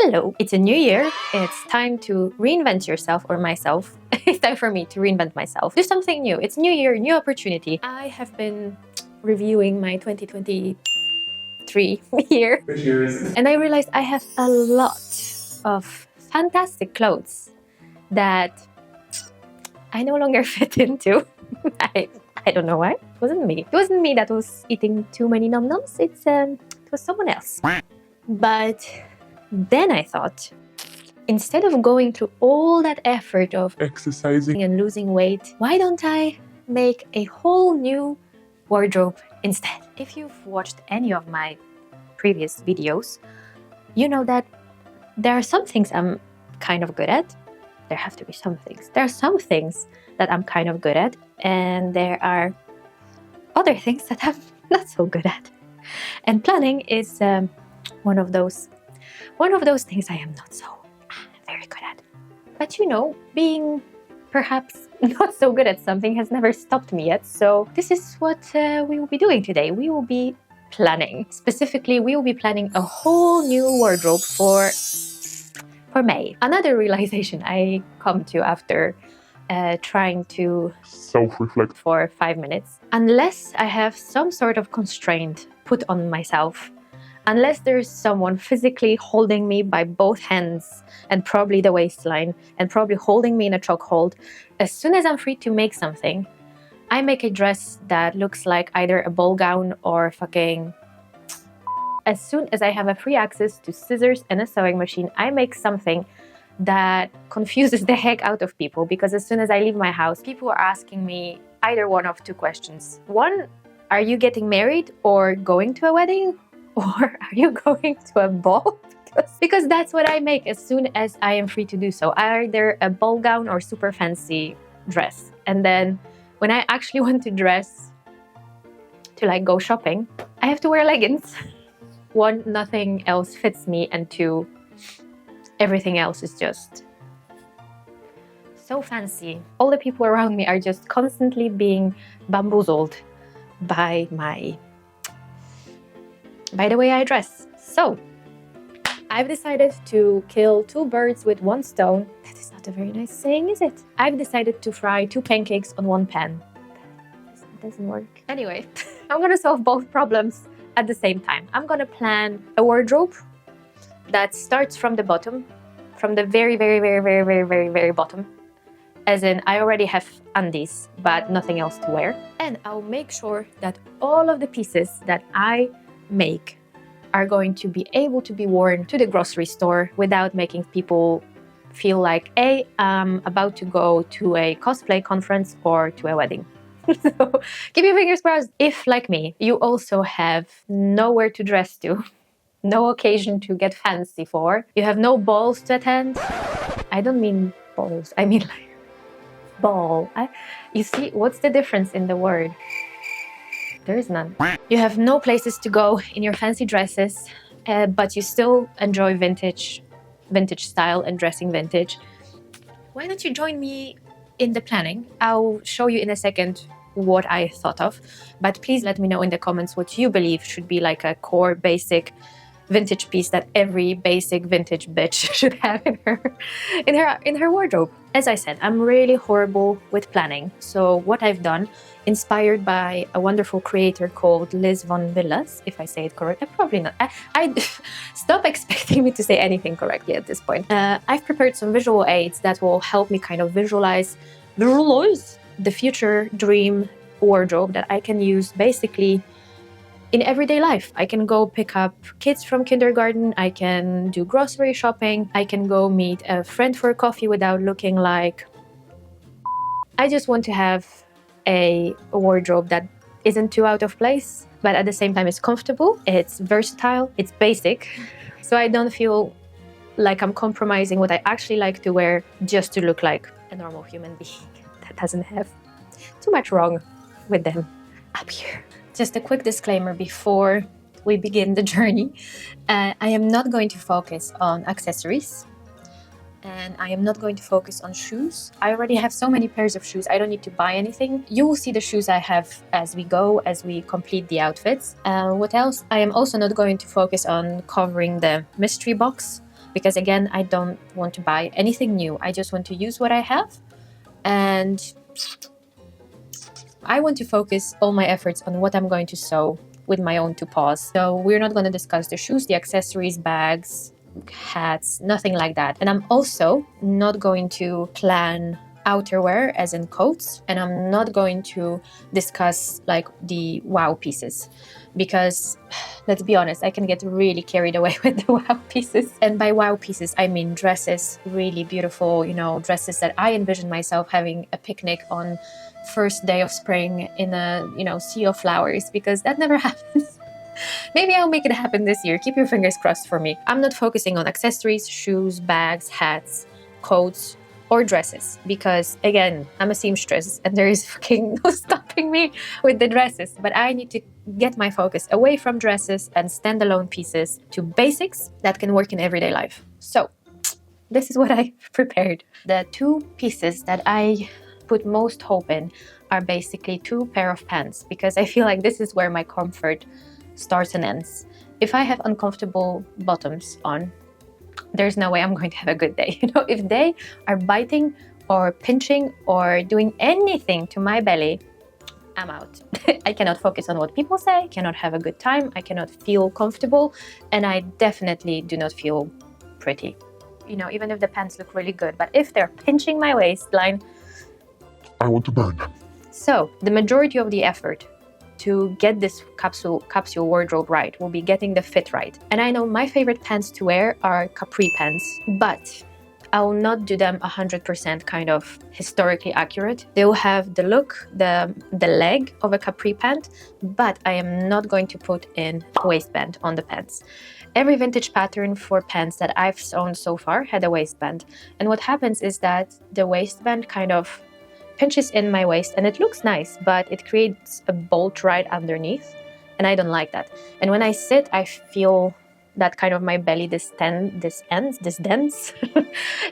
Hello, it's a new year. It's time to reinvent yourself or myself. It's time for me to reinvent myself. Do something new. It's new year, new opportunity. I have been reviewing my 2023 year. And I realized I have a lot of fantastic clothes that I no longer fit into. I don't know why. It wasn't me. It wasn't me that was eating too many num-nums. It was someone else. But then I thought, instead of going through all that effort of exercising and losing weight, why don't I make a whole new wardrobe instead? If you've watched any of my previous videos, you know that there are some things I'm kind of good at. There have to be some things. There are some things that I'm kind of good at, and there are other things that I'm not so good at. And planning is one of those things I am not so very good at. But you know, being perhaps not so good at something has never stopped me yet. So this is what we will be doing today. We will be planning. Specifically, we will be planning a whole new wardrobe for May. Another realization I come to after trying to self-reflect for 5 minutes. Unless I have some sort of constraint put on myself, unless there's someone physically holding me by both hands and probably the waistline and probably holding me in a chokehold, as soon as I'm free to make something, I make a dress that looks like either a ball gown or fucking... As soon as I have a free access to scissors and a sewing machine, I make something that confuses the heck out of people, because as soon as I leave my house, people are asking me either one of two questions. One, are you getting married or going to a wedding? Or are you going to a ball? Because that's what I make as soon as I am free to do so. Either a ball gown or super fancy dress. And then when I actually want to dress to like go shopping, I have to wear leggings. One, nothing else fits me, and two, everything else is just so fancy. All the people around me are just constantly being bamboozled by the way I dress. So I've decided to kill two birds with one stone. That is not a very nice saying, is it? I've decided to fry two pancakes on one pan. That doesn't work. Anyway, I'm gonna solve both problems at the same time. I'm gonna plan a wardrobe that starts from the bottom, from the very bottom. As in, I already have undies, but nothing else to wear. And I'll make sure that all of the pieces that I make are going to be able to be worn to the grocery store without making people feel like, hey, I'm about to go to a cosplay conference or to a wedding. So keep your fingers crossed. If, like me, you also have nowhere to dress to, no occasion to get fancy for, you have no balls to attend. I don't mean balls, I mean like ball. You see, what's the difference in the word? There is none. You have no places to go in your fancy dresses, but you still enjoy vintage style and dressing vintage. Why don't you join me in the planning? I'll show you in a second what I thought of, but please let me know in the comments what you believe should be like a core basic vintage piece that every basic vintage bitch should have in her wardrobe. As I said, I'm really horrible with planning. So what I've done, inspired by a wonderful creator called Liz Von Villas, if I say it correctly, probably not. I stop expecting me to say anything correctly at this point. I've prepared some visual aids that will help me kind of visualize the future dream wardrobe that I can use basically in everyday life. I can go pick up kids from kindergarten, I can do grocery shopping, I can go meet a friend for coffee without looking like... I just want to have a wardrobe that isn't too out of place, but at the same time it's comfortable, it's versatile, it's basic, so I don't feel like I'm compromising what I actually like to wear just to look like a normal human being that doesn't have too much wrong with them up here. Just a quick disclaimer before we begin the journey. I am not going to focus on accessories, and I am not going to focus on shoes. I already have so many pairs of shoes, I don't need to buy anything. You will see the shoes I have as we go, as we complete the outfits. What else? I am also not going to focus on covering the mystery box because again, I don't want to buy anything new. I just want to use what I have, and I want to focus all my efforts on what I'm going to sew with my own two paws. So we're not going to discuss the shoes, the accessories, bags, hats, nothing like that. And I'm also not going to plan outerwear as in coats, and I'm not going to discuss like the wow pieces, because let's be honest, I can get really carried away with the wow pieces. And by wow pieces, I mean dresses, really beautiful, you know, dresses that I envision myself having a picnic on first day of spring in a, you know, sea of flowers, because that never happens. Maybe I'll make it happen this year. Keep your fingers crossed for me. I'm not focusing on accessories, shoes, bags, hats, coats, or dresses, because again, I'm a seamstress and there is fucking no stopping me with the dresses. But I need to get my focus away from dresses and standalone pieces to basics that can work in everyday life. So this is what I prepared. The two pieces that I put most hope in are basically two pair of pants, because I feel like this is where my comfort starts and ends. If I have uncomfortable bottoms on, there's no way I'm going to have a good day. You know, if they are biting or pinching or doing anything to my belly, I'm out. I cannot focus on what people say, cannot have a good time, I cannot feel comfortable, and I definitely do not feel pretty. You know, even if the pants look really good, but if they're pinching my waistline, I want to burn them. So the majority of the effort to get this capsule wardrobe right will be getting the fit right. And I know my favorite pants to wear are capri pants, but I will not do them 100% kind of historically accurate. They will have the look, the leg of a capri pant, but I am not going to put in waistband on the pants. Every vintage pattern for pants that I've sewn so far had a waistband. And what happens is that the waistband kind of pinches in my waist and it looks nice, but it creates a bolt right underneath, and I don't like that. And when I sit, I feel that kind of my belly, this dense,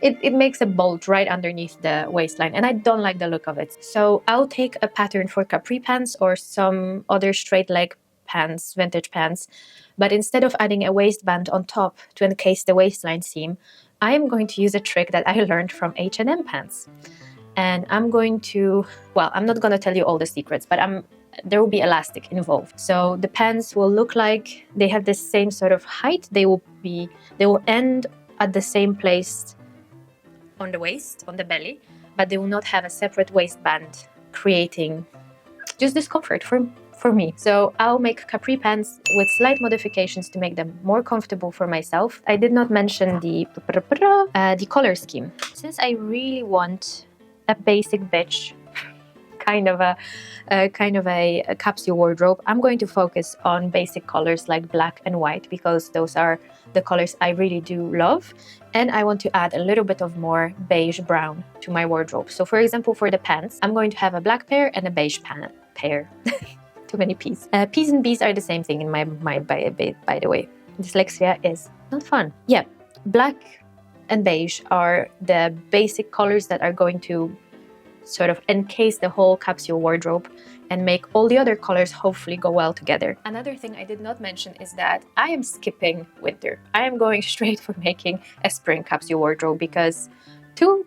it makes a bolt right underneath the waistline, and I don't like the look of it. So I'll take a pattern for capri pants or some other straight leg pants, vintage pants, but instead of adding a waistband on top to encase the waistline seam, I am going to use a trick that I learned from H&M pants. And I'm going to, well, I'm not going to tell you all the secrets, but there will be elastic involved. So the pants will look like they have the same sort of height. They will end at the same place on the waist, on the belly, but they will not have a separate waistband, creating just discomfort for me. So I'll make capri pants with slight modifications to make them more comfortable for myself. I did not mention the color scheme. Since I really want a basic bitch kind of a capsule wardrobe, I'm going to focus on basic colors like black and white, because those are the colors I really do love, and I want to add a little bit of more beige brown to my wardrobe. So for example, for the pants, I'm going to have a black pair and a beige pair. Too many P's. P's and B's are the same thing in my mind, by the way. Dyslexia is not fun. Yeah, black and beige are the basic colors that are going to sort of encase the whole capsule wardrobe and make all the other colors hopefully go well together. Another thing I did not mention is that I am skipping winter. I am going straight for making a spring capsule wardrobe, because two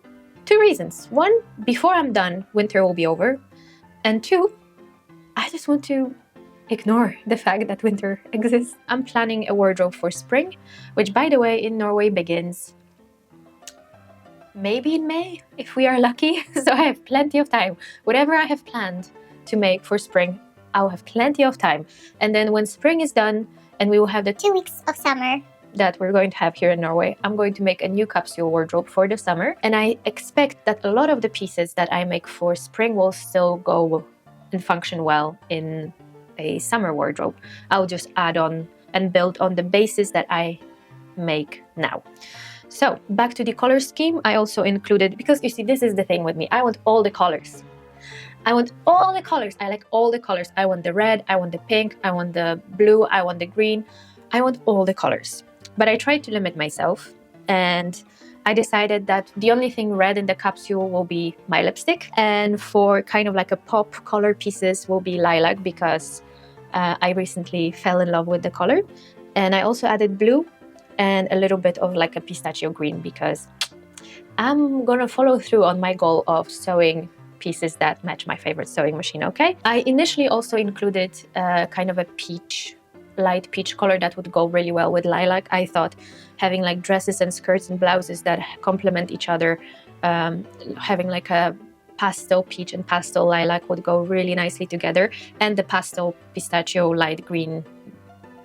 reasons. One, before I'm done, winter will be over. And two, I just want to ignore the fact that winter exists. I'm planning a wardrobe for spring, which by the way in Norway begins maybe in May, if we are lucky. So I have plenty of time. Whatever I have planned to make for spring, I'll have plenty of time. And then when spring is done and we will have the 2 weeks of summer that we're going to have here in Norway, I'm going to make a new capsule wardrobe for the summer. And I expect that a lot of the pieces that I make for spring will still go and function well in a summer wardrobe. I'll just add on and build on the basis that I make now. So back to the color scheme, I also included, because you see, this is the thing with me, I want all the colors. I want all the colors. I like all the colors. I want the red, I want the pink, I want the blue, I want the green. I want all the colors. But I tried to limit myself, and I decided that the only thing red in the capsule will be my lipstick. And for kind of like a pop color pieces will be lilac, because I recently fell in love with the color. And I also added blue and a little bit of like a pistachio green, because I'm gonna follow through on my goal of sewing pieces that match my favorite sewing machine, okay? I initially also included kind of a peach, light peach color that would go really well with lilac. I thought having like dresses and skirts and blouses that complement each other, having like a pastel peach and pastel lilac would go really nicely together, and the pastel pistachio light green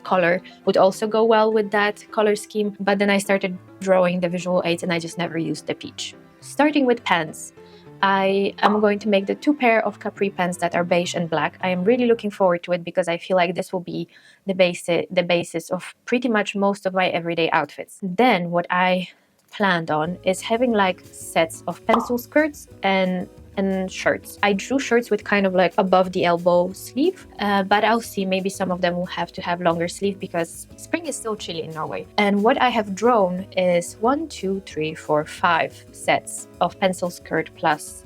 color would also go well with that color scheme. But then I started drawing the visual aids and I just never used the peach. Starting with pants, I am going to make the 2 pair of capri pants that are beige and black. I am really looking forward to it because I feel like this will be the basis of pretty much most of my everyday outfits. Then what I planned on is having like sets of pencil skirts and shirts. I drew shirts with kind of like above the elbow sleeve, but I'll see, maybe some of them will have to have longer sleeve because spring is still chilly in Norway. And what I have drawn is 1, 2, 3, 4, 5 sets of pencil skirt plus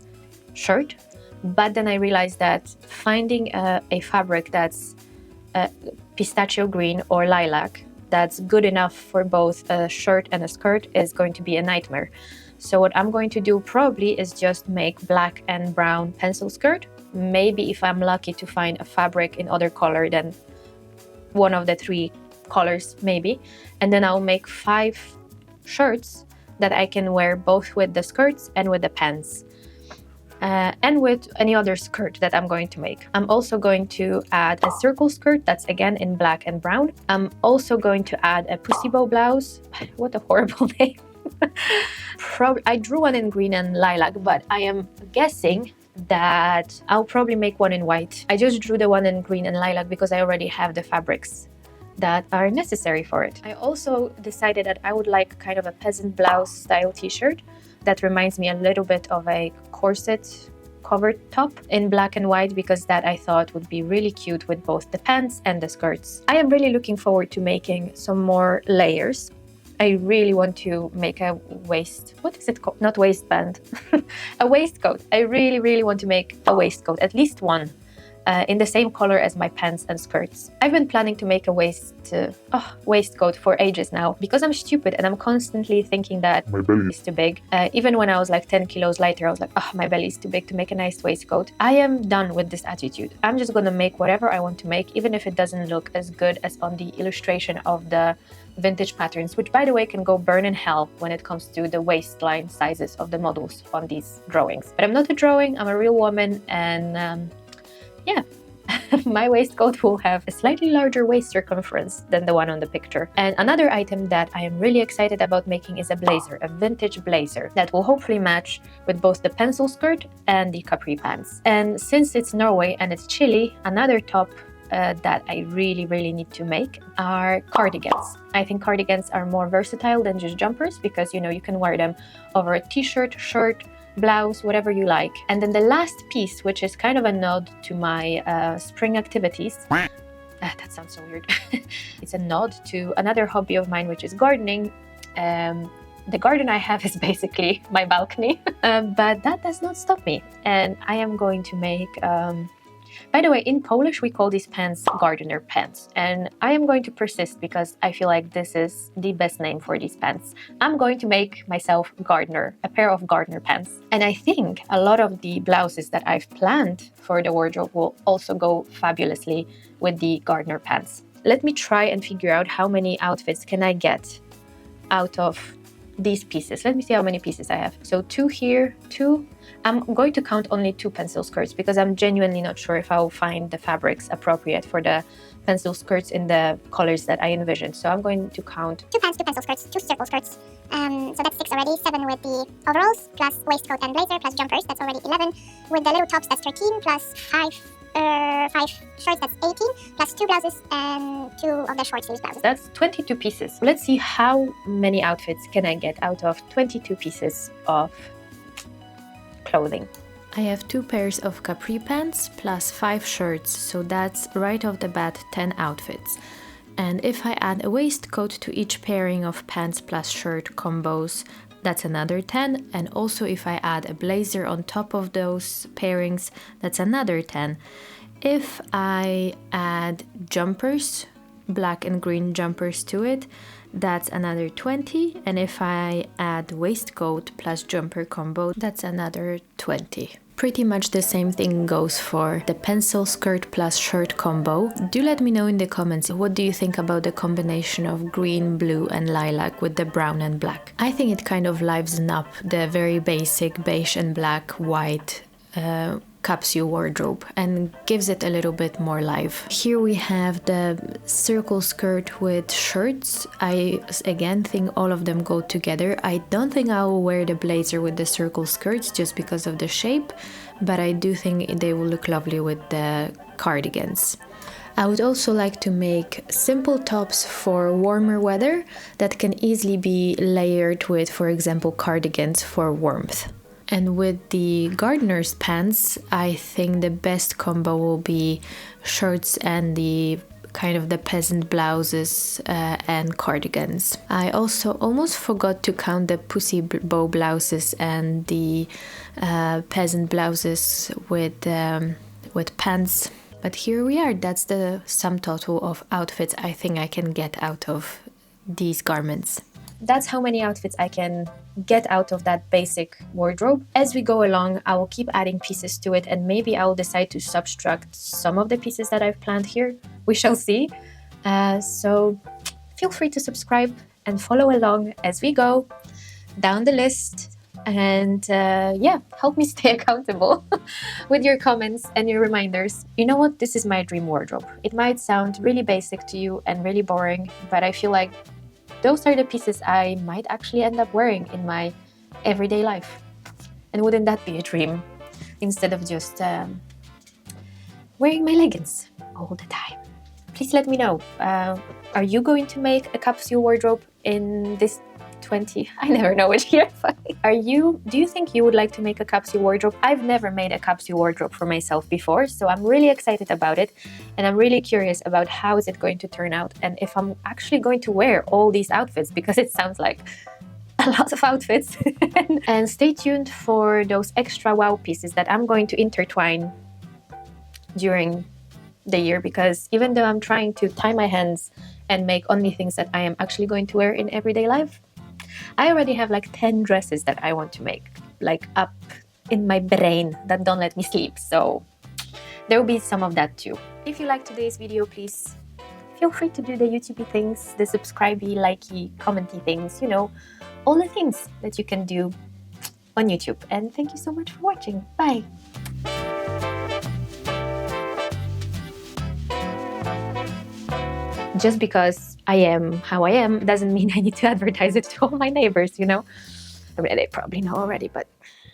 shirt. But then I realized that finding a fabric that's pistachio green or lilac that's good enough for both a shirt and a skirt is going to be a nightmare. So what I'm going to do probably is just make black and brown pencil skirt. Maybe if I'm lucky to find a fabric in other color than one of the 3 colors, maybe. And then I'll make 5 shirts that I can wear both with the skirts and with the pants. And with any other skirt that I'm going to make. I'm also going to add a circle skirt that's again in black and brown. I'm also going to add a pussy bow blouse. What a horrible name. I drew one in green and lilac, but I am guessing that I'll probably make one in white. I just drew the one in green and lilac because I already have the fabrics that are necessary for it. I also decided that I would like kind of a peasant blouse style t-shirt that reminds me a little bit of a corset covered top in black and white, because that I thought would be really cute with both the pants and the skirts. I am really looking forward to making some more layers. I really want to make a what is it called? Not waistband, a waistcoat. I really want to make a waistcoat, at least one, in the same color as my pants and skirts. I've been planning to make a waistcoat for ages now because I'm stupid and I'm constantly thinking that my belly is too big. Even when I was like 10 kilos lighter, I was like, oh, my belly is too big to make a nice waistcoat. I am done with this attitude. I'm just gonna make whatever I want to make, even if it doesn't look as good as on the illustration of the vintage patterns, which by the way can go burn in hell when it comes to the waistline sizes of the models on these drawings. But I'm not a drawing, I'm a real woman, and yeah, my waistcoat will have a slightly larger waist circumference than the one on the picture. And another item that I am really excited about making is a blazer, a vintage blazer that will hopefully match with both the pencil skirt and the capri pants. And since it's Norway and it's chilly, another top that I really need to make are cardigans. I think cardigans are more versatile than just jumpers because, you know, you can wear them over a t-shirt, shirt, blouse, whatever you like. And then the last piece, which is kind of a nod to my spring activities. That sounds so weird. It's a nod to another hobby of mine, which is gardening. The garden I have is basically my balcony, but that does not stop me. And I am going to make by the way, in Polish, we call these pants gardener pants. And I am going to persist because I feel like this is the best name for these pants. I'm going to make myself a pair of gardener pants. And I think a lot of the blouses that I've planned for the wardrobe will also go fabulously with the gardener pants. Let me try and figure out how many outfits can I get out of these pieces. Let me see how many pieces I have. So 2 here, 2. I'm going to count only 2 pencil skirts because I'm genuinely not sure if I'll find the fabrics appropriate for the pencil skirts in the colors that I envisioned. So I'm going to count 2 pants, 2 pencil skirts, 2 circle skirts. So that's 6 already. 7 with the overalls, plus waistcoat and blazer, plus jumpers. That's already 11. With the little tops, that's 13, plus 5 shirts, that's 18, plus 2 blouses and 2 of the short sleeves blouses. That's 22 pieces. Let's see how many outfits can I get out of 22 pieces of clothing. I have 2 pairs of capri pants plus 5 shirts, so that's right off the bat 10 outfits. And if I add a waistcoat to each pairing of pants plus shirt combos, that's another 10. And also if I add a blazer on top of those pairings, that's another 10. If I add jumpers, black and green jumpers to it, that's another 20. And if I add waistcoat plus jumper combo, that's another 20. Pretty much the same thing goes for the pencil skirt plus shirt combo. Do let me know in the comments, what do you think about the combination of green, blue and lilac with the brown and black? I think it kind of livens up the very basic beige and black white capsule wardrobe and gives it a little bit more life. Here we have the circle skirt with shirts. I again think all of them go together. I don't think I will wear the blazer with the circle skirts just because of the shape, but I do think they will look lovely with the cardigans. I would also like to make simple tops for warmer weather that can easily be layered with, for example, cardigans for warmth. And with the gardener's pants, I think the best combo will be shirts and the kind of the peasant blouses and cardigans. I also almost forgot to count the pussy bow blouses and the peasant blouses with pants. But here we are. That's the sum total of outfits I think I can get out of these garments. That's how many outfits I can get out of that basic wardrobe. As we go along, I will keep adding pieces to it, and maybe I will decide to subtract some of the pieces that I've planned here. We shall see. So feel free to subscribe and follow along as we go down the list. And yeah, help me stay accountable with your comments and your reminders. You know what? This is my dream wardrobe. It might sound really basic to you and really boring, but I feel like those are the pieces I might actually end up wearing in my everyday life. And wouldn't that be a dream? Instead of just wearing my leggings all the time. Please let me know. Are you going to make a capsule wardrobe in this 20? I never know which year. Do you think you would like to make a capsule wardrobe? I've never made a capsule wardrobe for myself before, so I'm really excited about it, and I'm really curious about how is it going to turn out and if I'm actually going to wear all these outfits, because it sounds like a lot of outfits. And stay tuned for those extra wow pieces that I'm going to intertwine during the year, because even though I'm trying to tie my hands and make only things that I am actually going to wear in everyday life, I already have like 10 dresses that I want to make, like up in my brain that don't let me sleep. So there will be some of that too. If you liked today's video, please feel free to do the YouTubey things, the subscribey, likey, commenty things, you know, all the things that you can do on YouTube. And thank you so much for watching. Bye. Just because I am how I am doesn't mean I need to advertise it to all my neighbors, you know? I mean, they probably know already, but